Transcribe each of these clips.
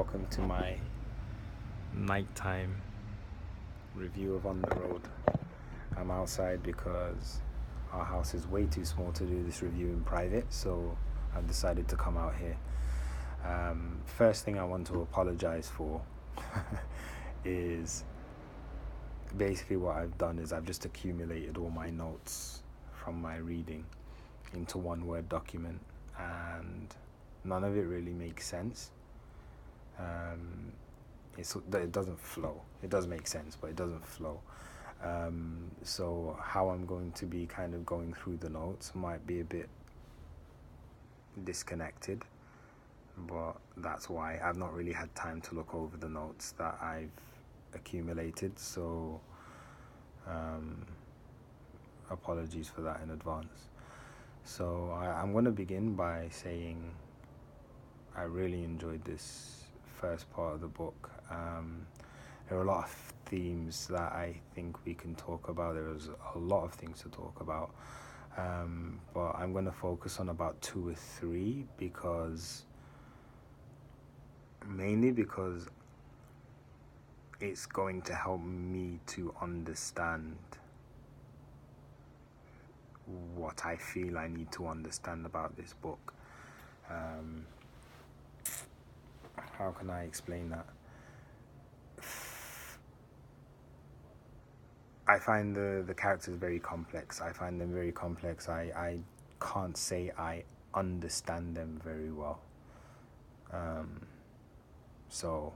welcome to my nighttime review of On the Road. I'm outside because our house is way too small to do this review in private, so I've decided to come out here. First thing I want to apologize for is basically what I've done is I've just accumulated all my notes from my reading into one Word document, and none of it really makes sense. It doesn't flow. It does make sense, but it doesn't flow. So how I'm going to be kind of going through the notes might be a bit disconnected, but that's why I've not really had time to look over the notes that I've accumulated. So apologies for that in advance. So I'm going to begin by saying I really enjoyed this first part of the book. There are a lot of themes that I think we can talk about. There's a lot of things to talk about, but I'm going to focus on about 2 or 3 mainly because it's going to help me to understand what I feel I need to understand about this book. How can I explain that? I find the characters very complex. I find them very complex. I can't say I understand them very well. So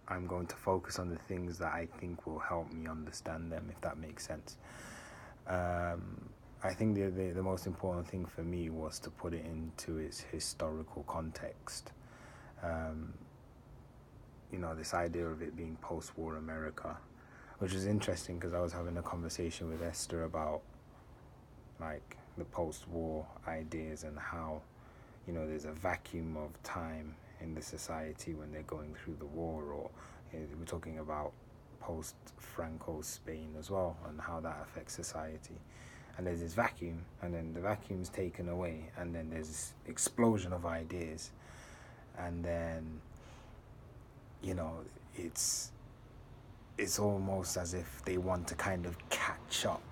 I'm going to focus on the things that I think will help me understand them, if that makes sense. I think the most important thing for me was to put it into its historical context. This idea of it being post-war America, which is interesting because I was having a conversation with Esther about like the post-war ideas and how there's a vacuum of time in the society when they're going through the war, or we're talking about post-Franco Spain as well and how that affects society. And there's this vacuum, and then the vacuum's taken away, and then there's this explosion of ideas, and then it's almost as if they want to kind of catch up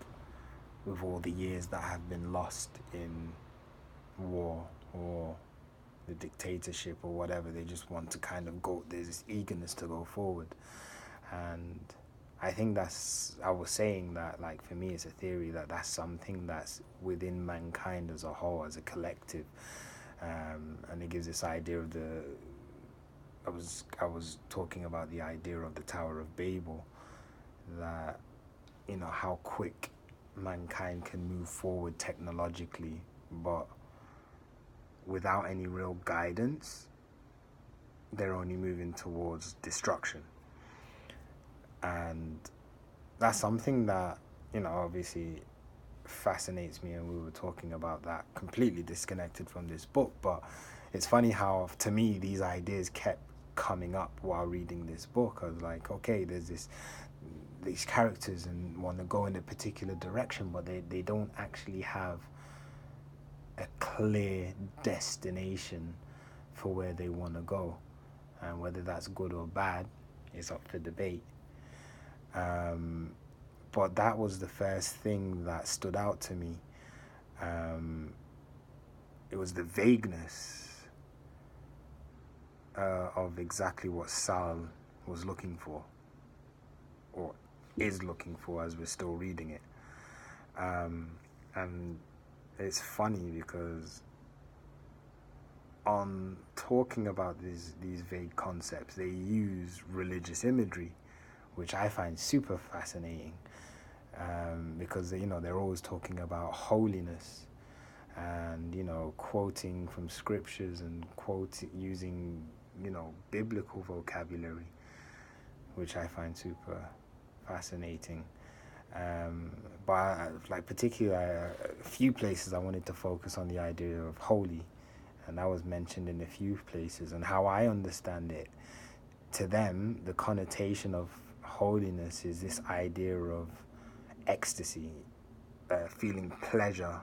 with all the years that have been lost in war or the dictatorship or whatever. They just want to kind of go, there's this eagerness to go forward. And I think I was saying that, like, for me, it's a theory that's something that's within mankind as a whole, as a collective. And it gives this idea of I was talking about the idea of the Tower of Babel, that how quick mankind can move forward technologically, but without any real guidance, they're only moving towards destruction. And that's something that obviously fascinates me, and we were talking about that completely disconnected from this book. But it's funny how, to me, these ideas kept coming up while reading this book. I was like, okay, there's these characters and want to go in a particular direction, but they don't actually have a clear destination for where they want to go, and whether that's good or bad is up for debate. But that was the first thing that stood out to me. It was the vagueness of exactly what Sal was looking for, or is looking for, as we're still reading it. And it's funny because on talking about these vague concepts, they use religious imagery, which I find super fascinating, because they're always talking about holiness and quoting from scriptures and using biblical vocabulary, which I find super fascinating. But particularly a few places I wanted to focus on the idea of holy, and that was mentioned in a few places. And how I understand it, to them, the connotation of holiness is this idea of ecstasy, feeling pleasure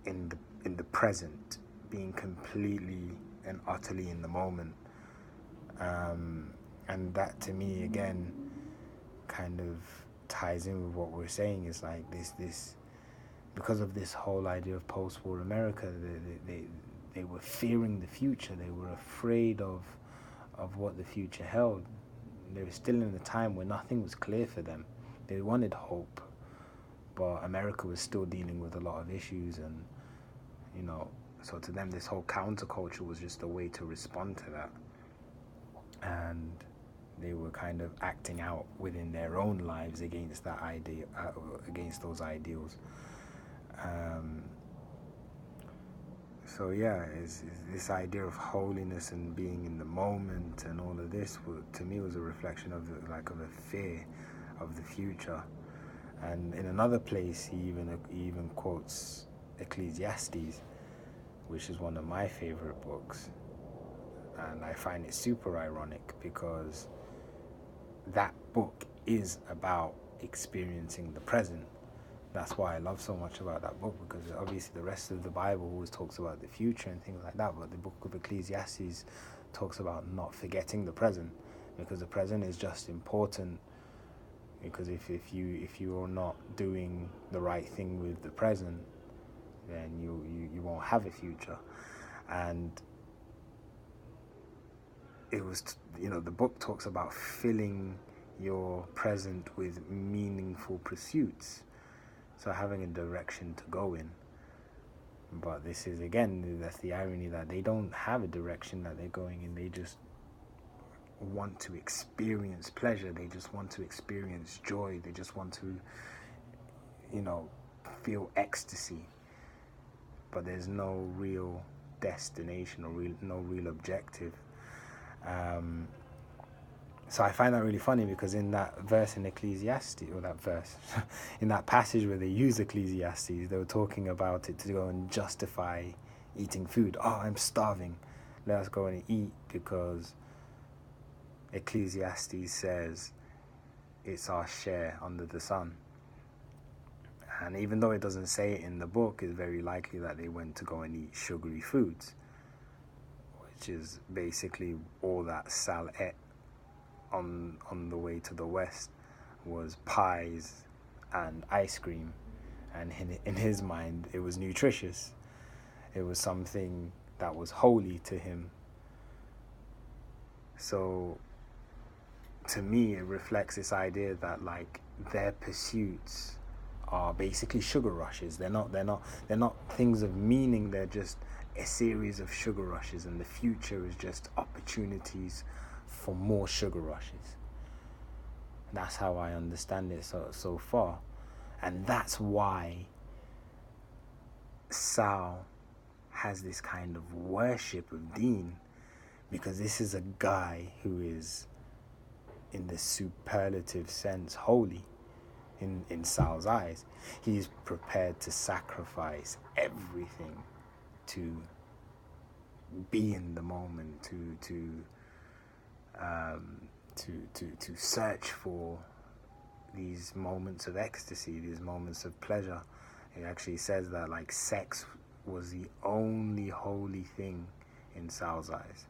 in the present, being completely and utterly in the moment. And that to me again kind of ties in with what we're saying, is like this because of this whole idea of post-war America, they were fearing the future. They were afraid of what the future held. They were still in a time where nothing was clear for them. They wanted hope, but America was still dealing with a lot of issues, and so to them this whole counterculture was just a way to respond to that. And they were kind of acting out within their own lives against that idea, against those ideals. So yeah, it's this idea of holiness and being in the moment and all of this, to me, was a reflection of of a fear of the future. And in another place, he even quotes Ecclesiastes, which is one of my favorite books. And I find it super ironic because that book is about experiencing the present. That's why I love so much about that book, because obviously the rest of the Bible always talks about the future and things like that, but the book of Ecclesiastes talks about not forgetting the present, because the present is just important. Because if you are not doing the right thing with the present, then you won't have a future. And it was, the book talks about filling your present with meaningful pursuits, so having a direction to go in. But this is, again, that's the irony, that they don't have a direction that they're going in. They just want to experience pleasure. They just want to experience joy. They just want to, feel ecstasy. But there's no real destination or no real objective. So I find that really funny, because in that verse in Ecclesiastes, in that passage where they use Ecclesiastes, they were talking about it to go and justify eating food. Oh, I'm starving. Let us go and eat, because Ecclesiastes says it's our share under the sun. And even though it doesn't say it in the book, it's very likely that they went to go and eat sugary foods, which is basically all that Sal ate on the way to the west, was pies and ice cream. And in his mind, it was nutritious. It was something that was holy to him. So to me, it reflects this idea that their pursuits are basically sugar rushes. They're not things of meaning. They're just a series of sugar rushes, and the future is just opportunities for more sugar rushes. That's how I understand it so far. And that's why Sal has this kind of worship of Dean, because this is a guy who is, in the superlative sense, holy in Sal's eyes. He's prepared to sacrifice everything to be in the moment, to search for these moments of ecstasy, these moments of pleasure. It actually says that sex was the only holy thing in Sal's eyes.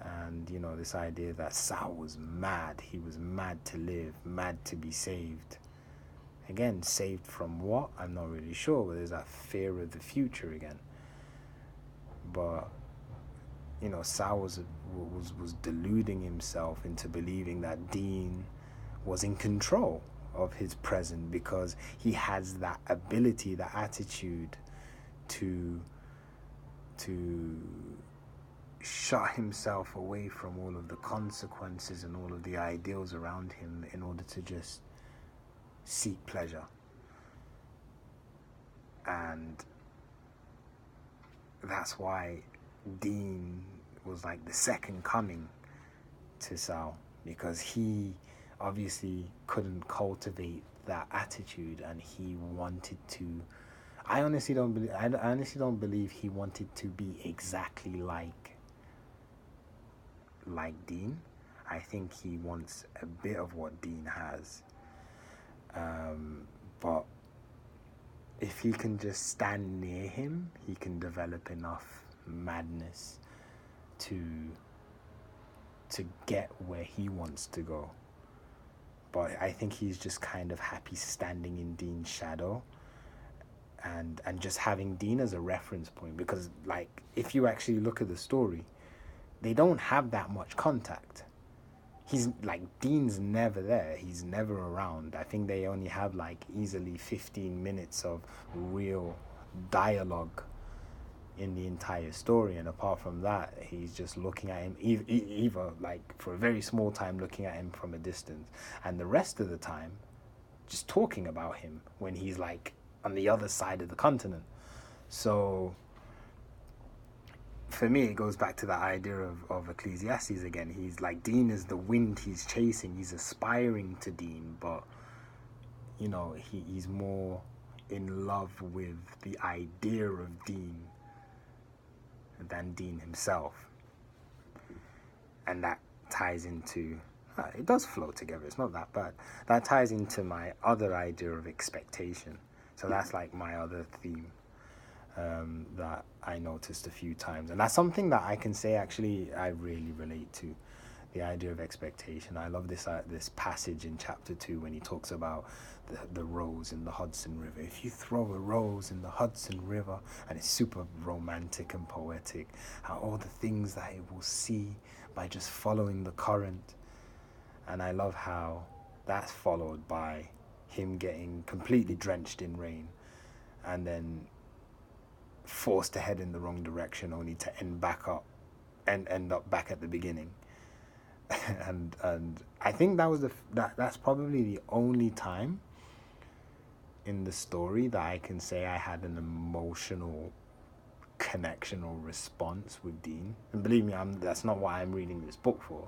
And this idea that Sal was mad. He was mad to live, mad to be saved. Again, saved from what? I'm not really sure, but there's that fear of the future again. But Sal was deluding himself into believing that Dean was in control of his present, because he has that ability, that attitude to shut himself away from all of the consequences and all of the ideals around him in order to just seek pleasure. And that's why Dean was the second coming to Sal, because he obviously couldn't cultivate that attitude, and he wanted to. I honestly don't believe he wanted to be exactly like Dean. I think he wants a bit of what Dean has. But if he can just stand near him, he can develop enough madness to get where he wants to go. But I think he's just kind of happy standing in Dean's shadow, and just having Dean as a reference point, because like if you actually look at the story, they don't have that much contact. He's like, Dean's never there, he's never around. I think they only have like easily 15 minutes of real dialogue in the entire story, and apart from that, he's just looking at him, either like for a very small time looking at him from a distance, and the rest of the time just talking about him when he's like on the other side of the continent. So for me, it goes back to that idea of Ecclesiastes again. He's like, Dean is the wind he's chasing. He's aspiring to Dean, but you know, he's more in love with the idea of Dean than Dean himself. And that ties into, it does flow together, it's not that bad. That ties into my other idea of expectation. So that's like my other theme that I noticed a few times. And that's something that I can say actually I really relate to, the idea of expectation. I love this passage in chapter 2 when he talks about the rose in the Hudson River. If you throw a rose in the Hudson River, and it's super romantic and poetic, how all the things that it will see by just following the current. And I love how that's followed by him getting completely drenched in rain and then forced to head in the wrong direction, only to end up back at the beginning. and I think that was that's probably the only time in the story that I can say I had an emotional connection or response with Dean. And believe me, that's not what I'm reading this book for,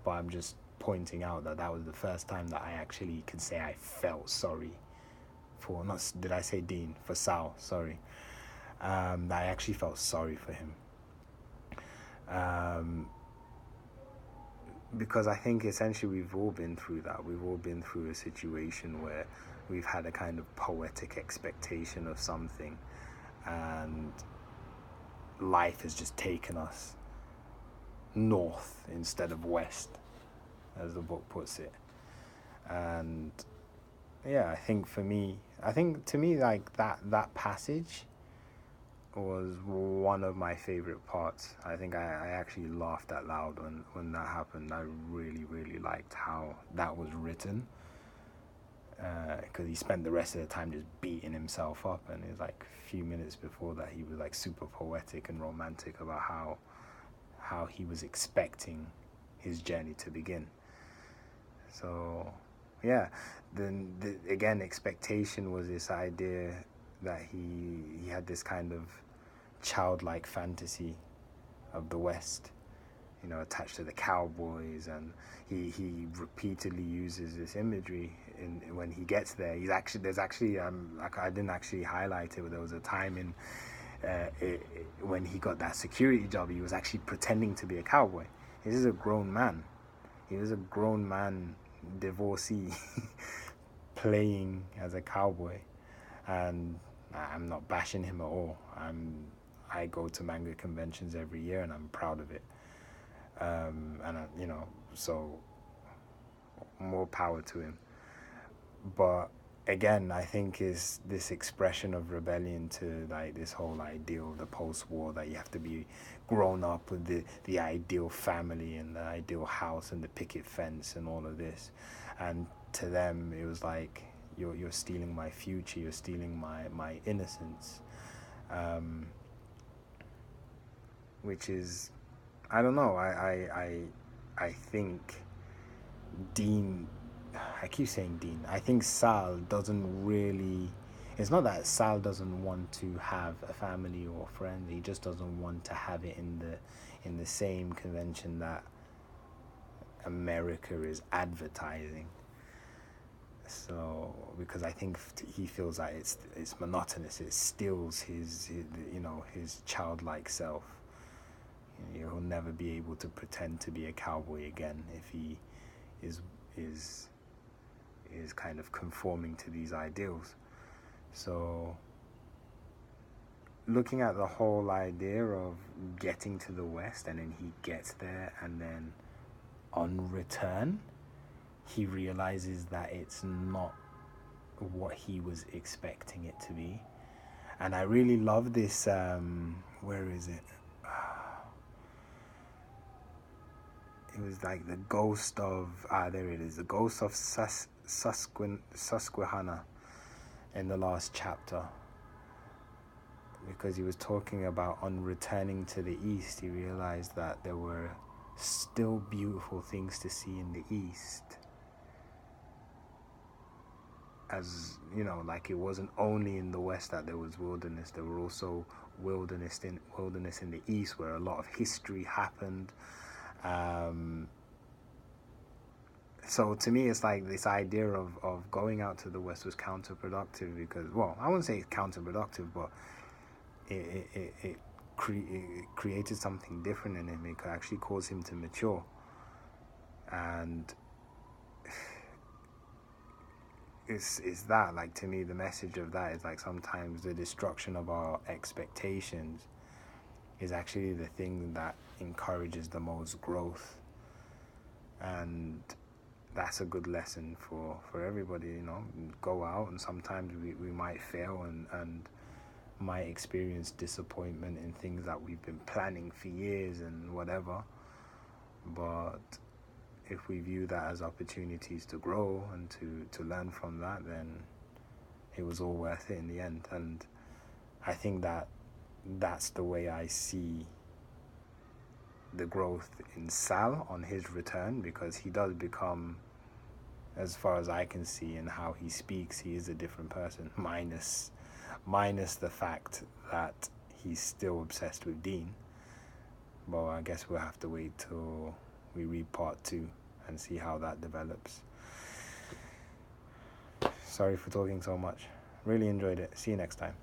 but I'm just pointing out that was the first time that I actually could say I felt sorry for, not did I say Dean, for Sal, sorry. That I actually felt sorry for him. Because I think essentially we've all been through that. We've all been through a situation where we've had a kind of poetic expectation of something, and life has just taken us north instead of west, as the book puts it. And yeah, I think to me, like that passage was one of my favorite parts. I think I actually laughed out loud when that happened. I really, really liked how that was written, because he spent the rest of the time just beating himself up, and it was like a few minutes before that he was like super poetic and romantic about how he was expecting his journey to begin. So yeah, then again, expectation was this idea that he had this kind of childlike fantasy of the West, you know, attached to the cowboys, and he repeatedly uses this imagery when he gets there. There's actually like, I didn't actually highlight it, but there was a time in when he got that security job, he was actually pretending to be a cowboy. This is a grown man. He was a grown man divorcee playing as a cowboy, and I'm not bashing him at all. I go to manga conventions every year, and I'm proud of it. You know, so more power to him. But again, I think is this expression of rebellion to like this whole ideal of the post-war, that you have to be grown up with the ideal family and the ideal house and the picket fence and all of this. And to them, it was like, you're stealing my future, you're stealing my innocence. Which is, I don't know, I think Dean, I keep saying Dean, I think Sal doesn't really, it's not that Sal doesn't want to have a family or friends, he just doesn't want to have it in the same convention that America is advertising. So, because I think he feels like it's monotonous, it steals his childlike self. He'll never be able to pretend to be a cowboy again if he is kind of conforming to these ideals. So looking at the whole idea of getting to the West, and then he gets there, and then on return, he realizes that it's not what he was expecting it to be. And I really love this. Where is it? It was like the ghost of there it is, the ghost of Susquehanna in the last chapter, because he was talking about on returning to the East, he realized that there were still beautiful things to see in the East. As you know, like it wasn't only in the West that there was wilderness. There were also wilderness in the East, where a lot of history happened. So to me, it's like this idea of going out to the West was counterproductive, because, well, I wouldn't say it's counterproductive, but it created something different in him. It could actually cause him to mature. And it's that, like, to me, the message of that is like sometimes the destruction of our expectations is actually the thing that encourages the most growth. And that's a good lesson for everybody, you know. Go out, and sometimes we might fail and might experience disappointment in things that we've been planning for years and whatever. But if we view that as opportunities to grow and to learn from that, then it was all worth it in the end. And I think that that's the way I see the growth in Sal on his return, because he does become, as far as I can see, and how he speaks, he is a different person, minus the fact that he's still obsessed with Dean. But I guess we'll have to wait till we read part 2 and see how that develops. Sorry for talking so much. Really enjoyed it. See you next time.